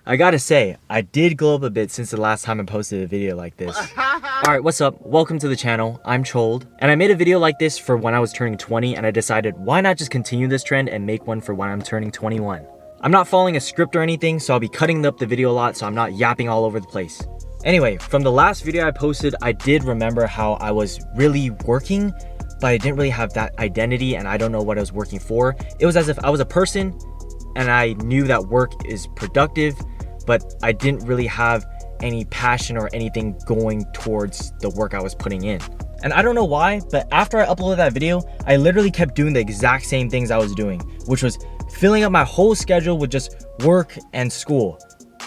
I gotta say, I did glow up a bit since the last time I posted a video like this. Alright, what's up? Welcome to the channel. I'm Chold, and I made a video like this for when I was turning 20, and I decided why not just continue this trend and make one for when I'm turning 21. I'm not following a script or anything, so I'll be cutting up the video a lot so I'm not yapping all over the place. Anyway, from the last video I posted, I did remember how I was really working, but I didn't really have that identity and I don't know what I was working for. It was as if I was a person and I knew that work is productive, but I didn't really have any passion or anything going towards the work I was putting in. And I don't know why, but after I uploaded that video, I literally kept doing the exact same things I was doing, which was filling up my whole schedule with just work and school.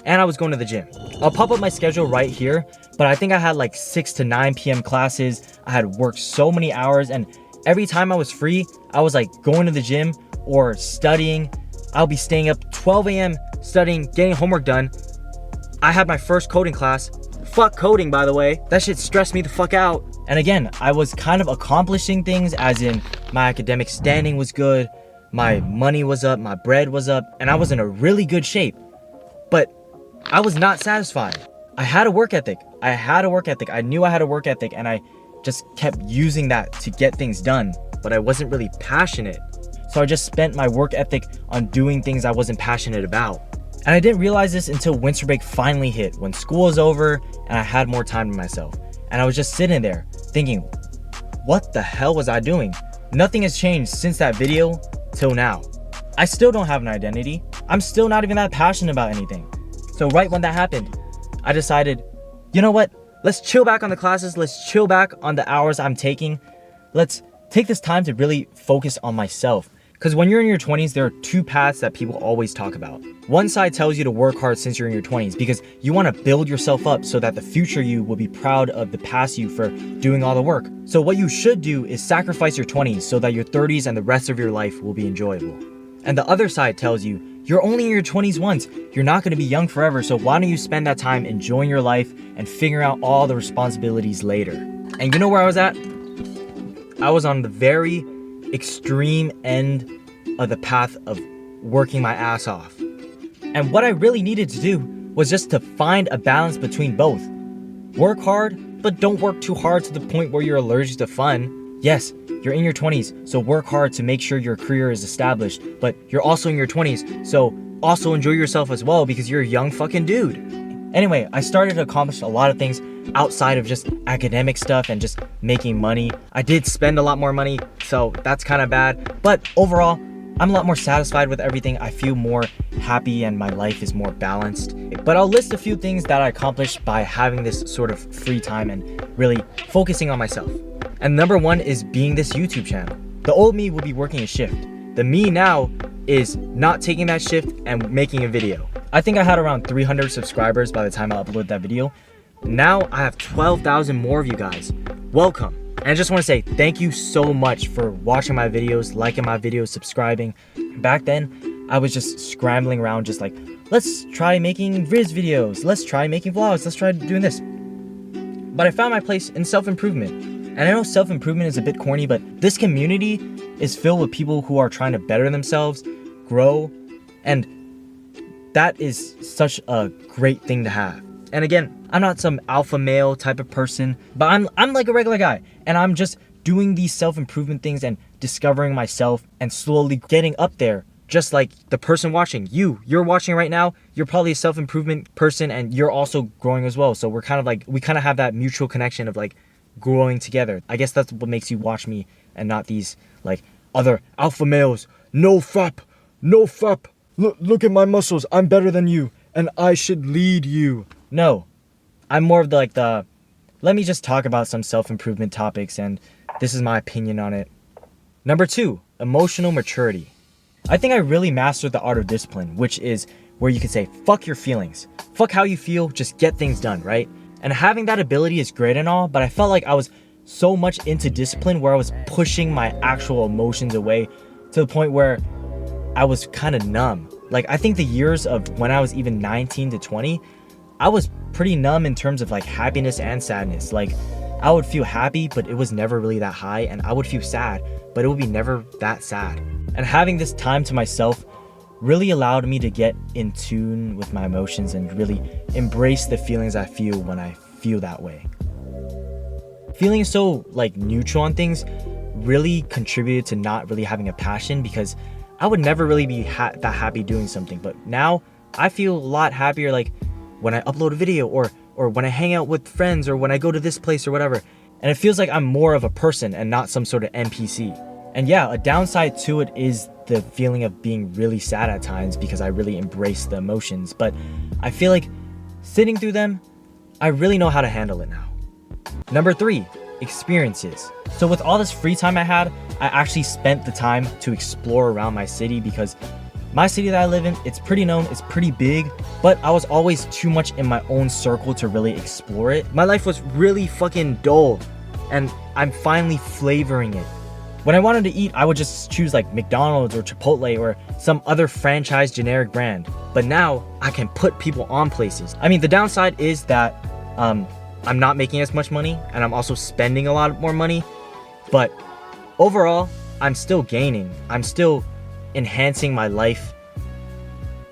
And I was going to the gym. I'll pop up my schedule right here, but I think I had like 6 to 9 p.m. classes. I had worked so many hours, and every time I was free, I was like going to the gym or studying. I'll be staying up 12 a.m. studying, getting homework done. I had my first coding class. Fuck coding, by the way. That shit stressed me the fuck out. And again, I was kind of accomplishing things, as in my academic standing was good, my money was up, my bread was up, and I was in a really good shape. But I was not satisfied. I had a work ethic. I knew I had a work ethic, and I just kept using that to get things done, but I wasn't really passionate. So I just spent my work ethic on doing things I wasn't passionate about. And I didn't realize this until winter break finally hit, when school was over and I had more time to myself. And I was just sitting there thinking, what the hell was I doing? Nothing has changed since that video till now. I still don't have an identity. I'm still not even that passionate about anything. So right when that happened, I decided, you know what? Let's chill back on the classes. Let's chill back on the hours I'm taking. Let's take this time to really focus on myself. Because when you're in your 20s, there are two paths that people always talk about. One side tells you to work hard since you're in your 20s because you want to build yourself up so that the future you will be proud of the past you for doing all the work. So what you should do is sacrifice your 20s so that your 30s and the rest of your life will be enjoyable. And the other side tells you, you're only in your 20s once. You're not going to be young forever, so why don't you spend that time enjoying your life and figuring out all the responsibilities later? And you know where I was at? I was on the very extreme end of the path of working my ass off. And what I really needed to do was just to find a balance between both. Work hard, but don't work too hard to the point where you're allergic to fun. Yes, you're in your 20s, so work hard to make sure your career is established, but you're also in your 20s, so also enjoy yourself as well because you're a young fucking dude. Anyway, I started to accomplish a lot of things outside of just academic stuff and just making money. I did spend a lot more money, so that's kind of bad. But overall, I'm a lot more satisfied with everything. I feel more happy and my life is more balanced. But I'll list a few things that I accomplished by having this sort of free time and really focusing on myself. And number one is being this YouTube channel. The old me would be working a shift. The me now is not taking that shift and making a video. I think I had around 300 subscribers by the time I uploaded that video. Now I have 12,000 more of you guys. Welcome. And I just want to say thank you so much for watching my videos, liking my videos, subscribing. Back then, I was just scrambling around just like, let's try making Riz videos. Let's try making vlogs. Let's try doing this. But I found my place in self-improvement. And I know self-improvement is a bit corny, but this community is filled with people who are trying to better themselves, grow, and that is such a great thing to have. And again, I'm not some alpha male type of person, but I'm like a regular guy, and I'm just doing these self-improvement things and discovering myself and slowly getting up there, just like the person watching. You're watching right now, you're probably a self-improvement person and you're also growing as well. So we kind of have that mutual connection of like growing together. I guess that's what makes you watch me and not these like other alpha males. No fap. Look at my muscles. I'm better than you and I should lead you. No, I'm more of the let me just talk about some self-improvement topics and this is my opinion on it. Number 2, emotional maturity. I think I really mastered the art of discipline, which is where you can say, fuck your feelings. Fuck how you feel, just get things done, right? And having that ability is great and all, but I felt like I was so much into discipline where I was pushing my actual emotions away to the point where I was kind of numb. Like, I think the years of when I was even 19 to 20, I was pretty numb in terms of like happiness and sadness. Like, I would feel happy, but it was never really that high, and I would feel sad, but it would be never that sad. And having this time to myself really allowed me to get in tune with my emotions and really embrace the feelings I feel when I feel that way. Feeling so like neutral on things really contributed to not really having a passion, because I would never really be that happy doing something. But now I feel a lot happier like when I upload a video, or when I hang out with friends, or when I go to this place or whatever. And it feels like I'm more of a person and not some sort of NPC. And yeah, a downside to it is the feeling of being really sad at times, because I really embrace the emotions. But I feel like sitting through them, I really know how to handle it now. Number 3, experiences. So with all this free time I had, I actually spent the time to explore around my city, because my city that I live in, it's pretty known, it's pretty big, but I was always too much in my own circle to really explore it. My life was really fucking dull, and I'm finally flavoring it. When I wanted to eat, I would just choose like McDonald's or Chipotle or some other franchise generic brand. But now I can put people on places. I mean, the downside is that I'm not making as much money, and I'm also spending a lot more money. But overall, I'm still gaining. I'm still enhancing my life.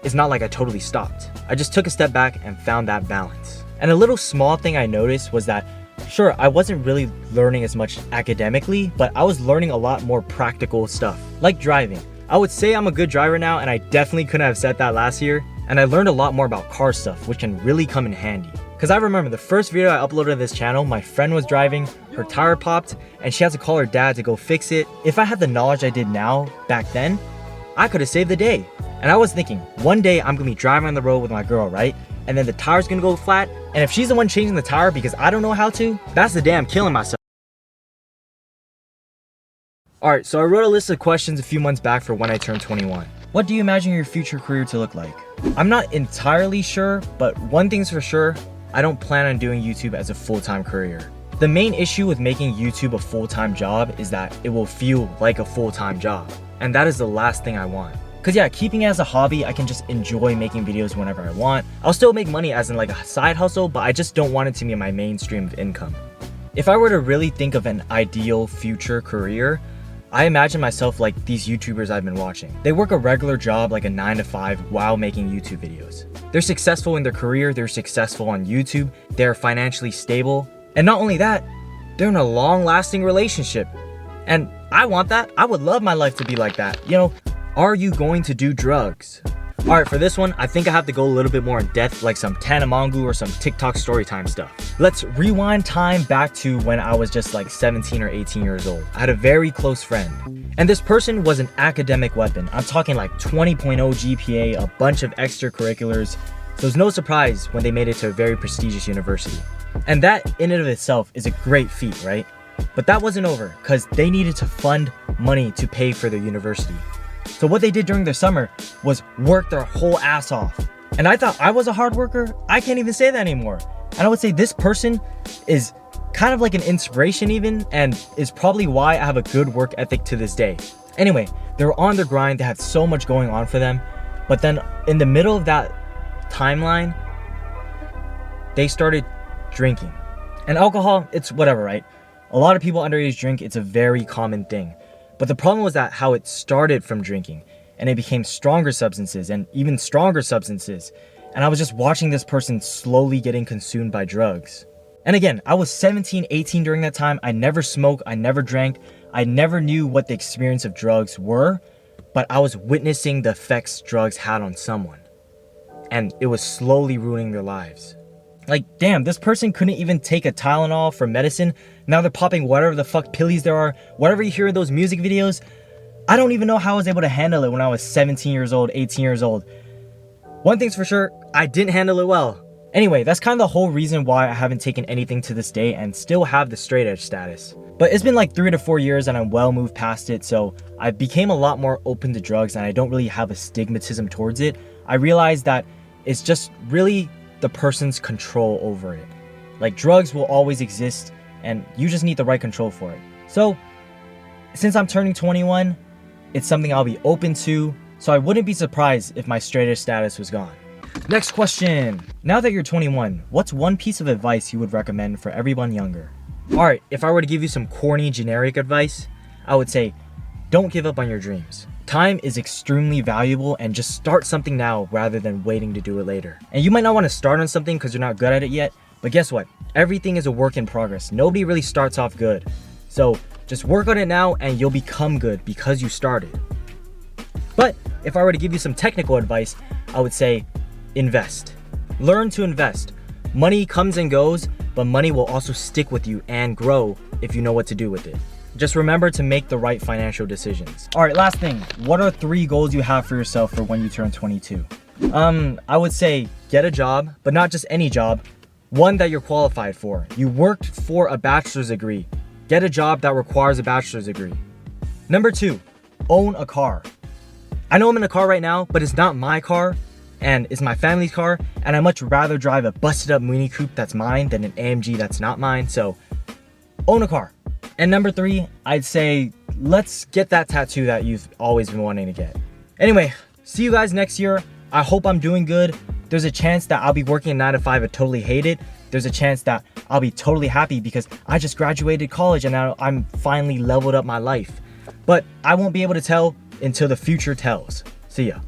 It's not like I totally stopped. I just took a step back and found that balance. And a little small thing I noticed was that, sure, I wasn't really learning as much academically, but I was learning a lot more practical stuff, like driving. I would say I'm a good driver now, and I definitely couldn't have said that last year. And I learned a lot more about car stuff, which can really come in handy. Because I remember the first video I uploaded to this channel, my friend was driving, her tire popped, and she had to call her dad to go fix it. If I had the knowledge I did now, back then, I could have saved the day. And I was thinking, one day I'm gonna be driving on the road with my girl, right? And then the tire's gonna go flat, and if she's the one changing the tire because I don't know how to, that's the day I'm killing myself. Alright, so I wrote a list of questions a few months back for when I turned 21. What do you imagine your future career to look like? I'm not entirely sure, but one thing's for sure, I don't plan on doing YouTube as a full-time career. The main issue with making YouTube a full-time job is that it will feel like a full-time job. And that is the last thing I want. Cause yeah, keeping it as a hobby, I can just enjoy making videos whenever I want. I'll still make money as in like a side hustle, but I just don't want it to be my main stream of income. If I were to really think of an ideal future career, I imagine myself like these YouTubers I've been watching. They work a regular job like a 9 to 5 while making YouTube videos. They're successful in their career, they're successful on YouTube, they're financially stable. And not only that, they're in a long-lasting relationship. And I want that. I would love my life to be like that. You know, are you going to do drugs? Alright, for this one, I think I have to go a little bit more in depth, like some Tanamangu or some TikTok storytime stuff. Let's rewind time back to when I was just like 17 or 18 years old. I had a very close friend, and this person was an academic weapon. I'm talking like 20.0 GPA, a bunch of extracurriculars, so it's no surprise when they made it to a very prestigious university. And that in and of itself is a great feat, right? But that wasn't over, because they needed to fund money to pay for their university. So what they did during their summer was work their whole ass off. And I thought I was a hard worker. I can't even say that anymore. And I would say this person is kind of like an inspiration even, and is probably why I have a good work ethic to this day. Anyway, they were on their grind. They had so much going on for them. But then in the middle of that timeline, they started drinking. And alcohol, it's whatever, right? A lot of people underage drink. It's a very common thing. But the problem was that how it started from drinking, and it became stronger substances and even stronger substances. And I was just watching this person slowly getting consumed by drugs. And again, I was 17, 18 during that time. I never smoked, I never drank, I never knew what the experience of drugs were, but I was witnessing the effects drugs had on someone. And it was slowly ruining their lives. Like, damn, this person couldn't even take a Tylenol for medicine. Now they're popping whatever the fuck pillies there are. Whatever you hear in those music videos, I don't even know how I was able to handle it when I was 17 years old, 18 years old. One thing's for sure, I didn't handle it well. Anyway, that's kind of the whole reason why I haven't taken anything to this day and still have the straight edge status. But it's been like 3 to 4 years and I'm well moved past it, so I became a lot more open to drugs and I don't really have a stigmatism towards it. I realized that it's just really the person's control over it. Like, drugs will always exist and you just need the right control for it. So since I'm turning 21, it's something I'll be open to, so I wouldn't be surprised if my straight edge status was gone. Next question. Now that you're 21, what's one piece of advice you would recommend for everyone younger? Alright, if I were to give you some corny generic advice, I would say don't give up on your dreams. Time is extremely valuable, and just start something now rather than waiting to do it later. And you might not want to start on something because you're not good at it yet, but guess what? Everything is a work in progress. Nobody really starts off good. So just work on it now and you'll become good because you started. But if I were to give you some technical advice, I would say invest. Learn to invest. Money comes and goes, but money will also stick with you and grow if you know what to do with it. Just remember to make the right financial decisions. All right, last thing. What are 3 goals you have for yourself for when you turn 22? I would say get a job, but not just any job. One that you're qualified for. You worked for a bachelor's degree. Get a job that requires a bachelor's degree. Number 2, own a car. I know I'm in a car right now, but it's not my car and it's my family's car, and I much rather drive a busted up Mini Coupe that's mine than an AMG that's not mine, so own a car. And number 3, I'd say let's get that tattoo that you've always been wanting to get. Anyway, see you guys next year. I hope I'm doing good. There's a chance that I'll be working a 9 to 5 and totally hate it. There's a chance that I'll be totally happy because I just graduated college and now I'm finally leveled up my life. But I won't be able to tell until the future tells. See ya.